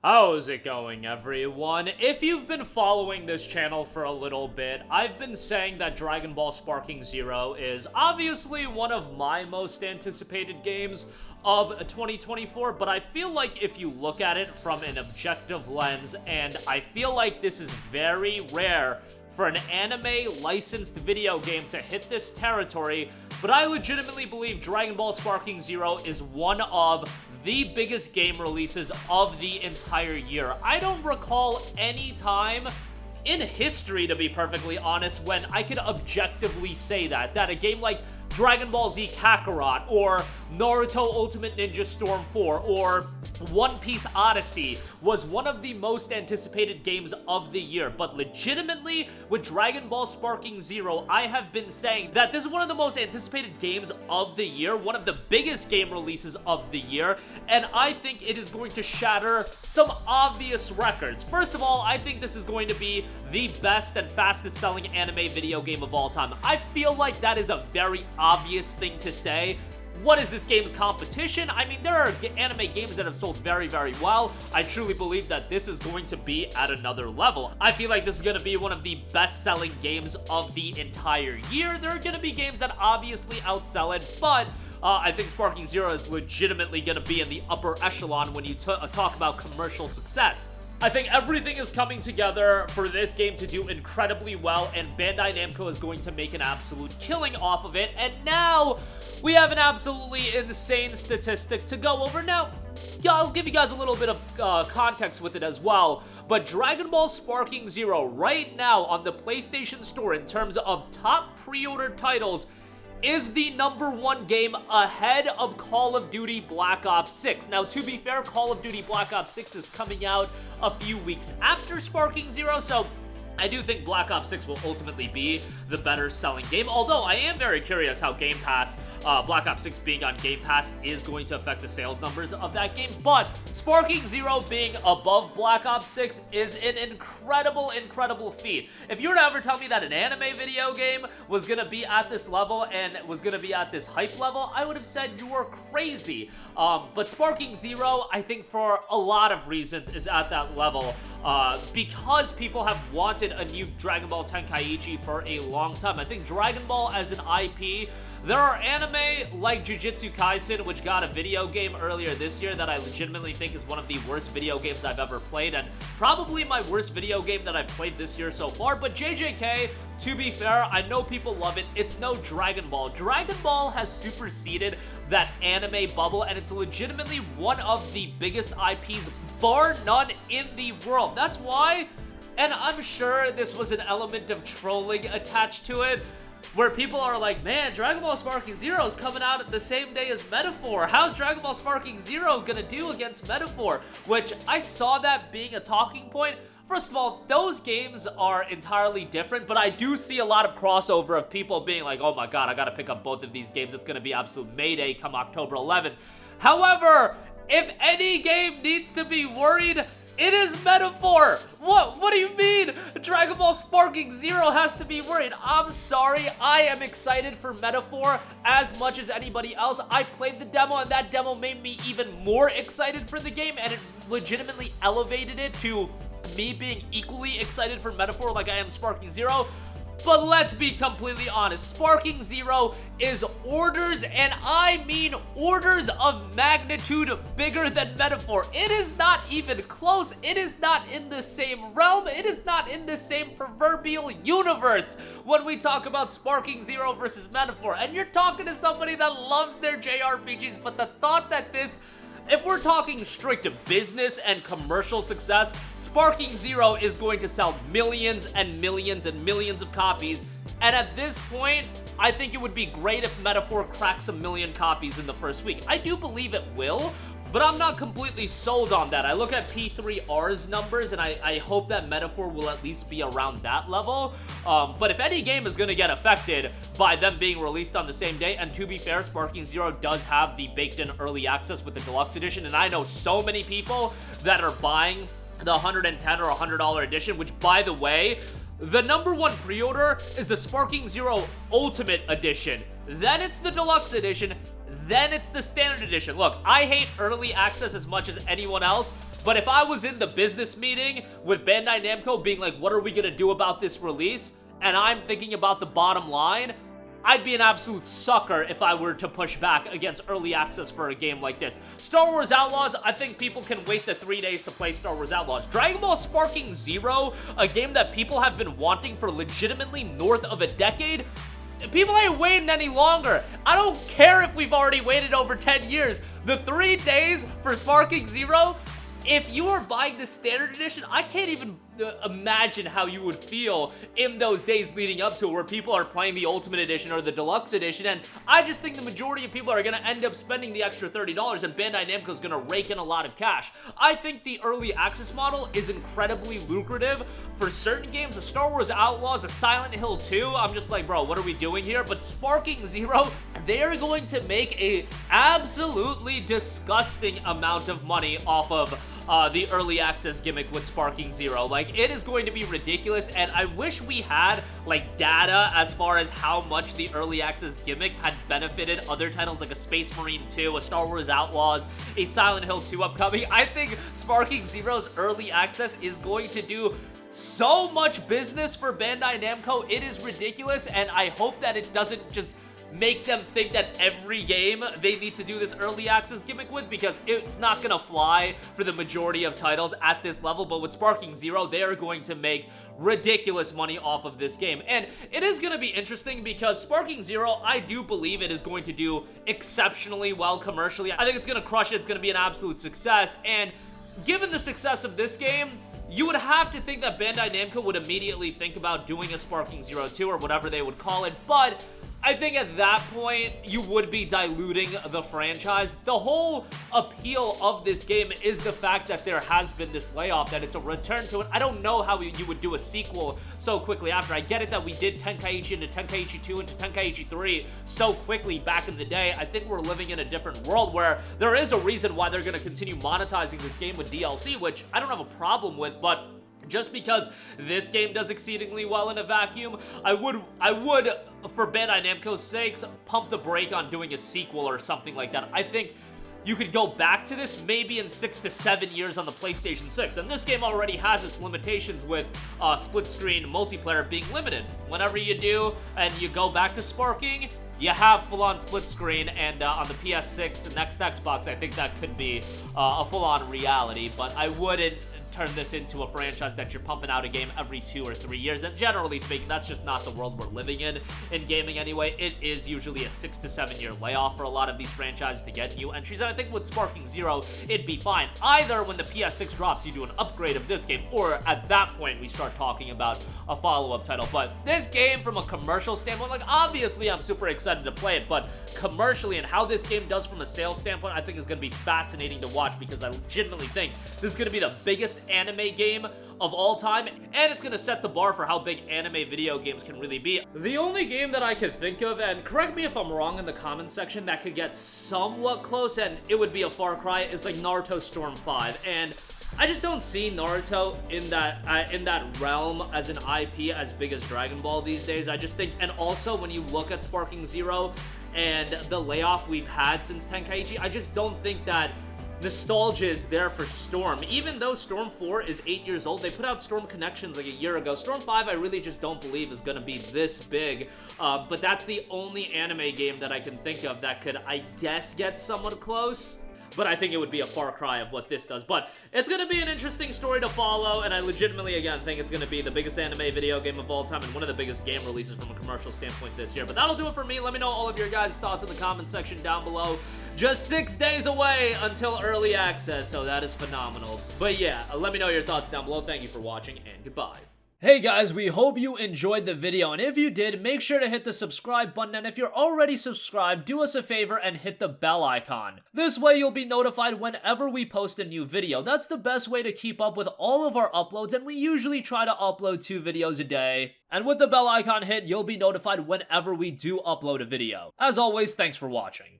How's it going, everyone? If you've been following this channel for a little bit, I've been saying that Dragon Ball Sparking Zero is obviously one of my most anticipated games of 2024, but I feel like if you look at it from an objective lens, and I feel like this is very rare for an anime licensed video game to hit this territory, but I legitimately believe Dragon Ball Sparking Zero is one of the biggest game releases of the entire year. I don't recall any time in history, to be perfectly honest, when I could objectively say that a game like Dragon Ball Z Kakarot, or Naruto Ultimate Ninja Storm 4, or One Piece Odyssey was one of the most anticipated games of the year. But legitimately, with Dragon Ball Sparking Zero, I have been saying that this is one of the most anticipated games of the year, one of the biggest game releases of the year, and I think it is going to shatter some obvious records. First of all, I think this is going to be the best and fastest selling anime video game of all time. I feel like that is a very obvious thing to say. What is this game's competition? I mean, there are anime games that have sold very, very well. I truly believe that this is going to be at another level. I feel like this is going to be one of the best-selling games of the entire year. There are going to be games that obviously outsell it, but I think Sparking Zero is legitimately going to be in the upper echelon when you talk about commercial success. I think everything is coming together for this game to do incredibly well, and Bandai Namco is going to make an absolute killing off of it. And now we have an absolutely insane statistic to go over. Now, I'll give you guys a little bit of context with it as well, but Dragon Ball Sparking Zero right now on the PlayStation Store in terms of top pre-order titles is the #1 game ahead of Call of Duty Black Ops 6. Now, to be fair, Call of Duty Black Ops 6 is coming out a few weeks after Sparking Zero, so I do think Black Ops 6 will ultimately be the better selling game, although I am very curious how Game Pass, Black Ops 6 being on Game Pass is going to affect the sales numbers of that game, but Sparking Zero being above Black Ops 6 is an incredible, incredible feat. If you were to ever tell me that an anime video game was going to be at this level and was going to be at this hype level, I would have said you were crazy. But Sparking Zero, I think for a lot of reasons, is at that level. Because people have wanted a new Dragon Ball Tenkaichi for a long time. I think Dragon Ball as an IP, there are anime like Jujutsu Kaisen, which got a video game earlier this year that I legitimately think is one of the worst video games I've ever played, and probably my worst video game that I've played this year so far. But JJK, to be fair, I know people love it. It's no Dragon Ball. Dragon Ball has superseded that anime bubble, and it's legitimately one of the biggest IPs, bar none, in the world. That's why, and I'm sure this was an element of trolling attached to it, where people are like, man, Dragon Ball Sparking Zero is coming out the same day as Metaphor. How's Dragon Ball Sparking Zero gonna do against Metaphor? Which I saw that being a talking point. First of all, those games are entirely different, but I do see a lot of crossover of people being like, oh my god, I gotta pick up both of these games. It's gonna be absolute Mayday come October 11th. However, if any game needs to be worried, it is Metaphor! What do you mean? Dragon Ball Sparking Zero has to be worried. I'm sorry, I am excited for Metaphor as much as anybody else. I played the demo, and that demo made me even more excited for the game, and it legitimately elevated it to me being equally excited for Metaphor like I am Sparking Zero. But let's be completely honest, Sparking Zero is orders, and I mean orders of magnitude bigger than Metaphor. It is not even close. It is not in the same realm. It is not in the same proverbial universe when we talk about Sparking Zero versus Metaphor. And you're talking to somebody that loves their JRPGs, but the thought that this, if we're talking strict business and commercial success, Sparking Zero is going to sell millions and millions and millions of copies. And at this point, I think it would be great if Metaphor cracks 1 million copies in the first week. I do believe it will, but I'm not completely sold on that. I look at P3R's numbers, and I hope that Metaphor will at least be around that level. But if any game is going to get affected by them being released on the same day, and to be fair, Sparking Zero does have the baked-in early access with the Deluxe Edition, and I know so many people that are buying the $110 or $100 edition, which, by the way, the #1 pre-order is the Sparking Zero Ultimate Edition. Then it's the Deluxe Edition. Then it's the standard edition. Look, I hate early access as much as anyone else, But if I was in the business meeting with Bandai Namco being like, what are we gonna do about this release? And I'm thinking about the bottom line, I'd be an absolute sucker if I were to push back against early access for a game like this. Star Wars Outlaws, I think people can wait the 3 days to play Star Wars Outlaws. Dragon Ball Sparking Zero, a game that people have been wanting for legitimately north of a decade, people ain't waiting any longer. I don't care if we've already waited over 10 years. The 3 days for Sparking Zero, if you are buying the standard edition, I can't even imagine how you would feel in those days leading up to it, where people are playing the Ultimate Edition or the Deluxe Edition, and I just think the majority of people are going to end up spending the extra $30, and Bandai Namco is going to rake in a lot of cash. I think the early access model is incredibly lucrative for certain games. A Star Wars Outlaws, a Silent Hill 2, I'm just like, bro, what are we doing here? But Sparking Zero, they're going to make a absolutely disgusting amount of money off of the early access gimmick with Sparking Zero. Like, it is going to be ridiculous, and I wish we had, like, data as far as how much the early access gimmick had benefited other titles like a Space Marine 2, a Star Wars Outlaws, a Silent Hill 2 upcoming. I think Sparking Zero's early access is going to do so much business for Bandai Namco. It is ridiculous, and I hope that it doesn't just make them think that every game they need to do this early access gimmick with, because it's not gonna fly for the majority of titles at this level. But with Sparking Zero, they are going to make ridiculous money off of this game, and it is going to be interesting because Sparking Zero, I do believe it is going to do exceptionally well commercially. I think it's going to crush it. It's going to be an absolute success, and given the success of this game, you would have to think that Bandai Namco would immediately think about doing a Sparking Zero 2 or whatever they would call it, but I think at that point, you would be diluting the franchise. The whole appeal of this game is the fact that there has been this layoff, that it's a return to it. I don't know how you would do a sequel so quickly after. I get it that we did Tenkaichi into Tenkaichi 2 into Tenkaichi 3 so quickly back in the day. I think we're living in a different world where there is a reason why they're going to continue monetizing this game with DLC, which I don't have a problem with, but just because this game does exceedingly well in a vacuum, I would, for Bandai Namco's sakes, pump the brake on doing a sequel or something like that. I think you could go back to this maybe in 6 to 7 years on the PlayStation 6, and this game already has its limitations with split-screen multiplayer being limited. Whenever you do, and you go back to Sparking, you have full-on split screen, and on the PS6 and next Xbox, I think that could be a full-on reality, but I wouldn't turn this into a franchise that you're pumping out a game every 2 or 3 years, and generally speaking, that's just not the world we're living in gaming anyway. It is usually a 6 to 7 year layoff for a lot of these franchises to get new entries, and I think with Sparking Zero, it'd be fine. Either when the PS6 drops, you do an upgrade of this game, or at that point, we start talking about a follow-up title. But this game, from a commercial standpoint, like, obviously, I'm super excited to play it, but commercially and how this game does from a sales standpoint, I think is going to be fascinating to watch, because I legitimately think this is going to be the biggest anime game of all time, and it's gonna set the bar for how big anime video games can really be. The only game that I could think of, and correct me if I'm wrong in the comments section, that could get somewhat close, and it would be a Far Cry, is like Naruto Storm 5, and I just don't see Naruto in that realm as an IP as big as Dragon Ball these days. I just think, and also when you look at Sparking Zero and the layoff we've had since Tenkaichi, I just don't think that nostalgia is there for Storm. Even though Storm 4 is 8 years old, they put out Storm Connections like a year ago. Storm 5, I really just don't believe is going to be this big, but that's the only anime game that I can think of that could, I guess, get somewhat close. But I think it would be a far cry of what this does. But it's going to be an interesting story to follow, and I legitimately, again, think it's going to be the biggest anime video game of all time and one of the biggest game releases from a commercial standpoint this year. But that'll do it for me. Let me know all of your guys' thoughts in the comments section down below. Just 6 days away until early access, so that is phenomenal. But yeah, let me know your thoughts down below. Thank you for watching, and goodbye. Hey guys, we hope you enjoyed the video, and if you did, make sure to hit the subscribe button, and if you're already subscribed, do us a favor and hit the bell icon. This way you'll be notified whenever we post a new video. That's the best way to keep up with all of our uploads, and we usually try to upload 2 videos a day. And with the bell icon hit, you'll be notified whenever we do upload a video. As always, thanks for watching.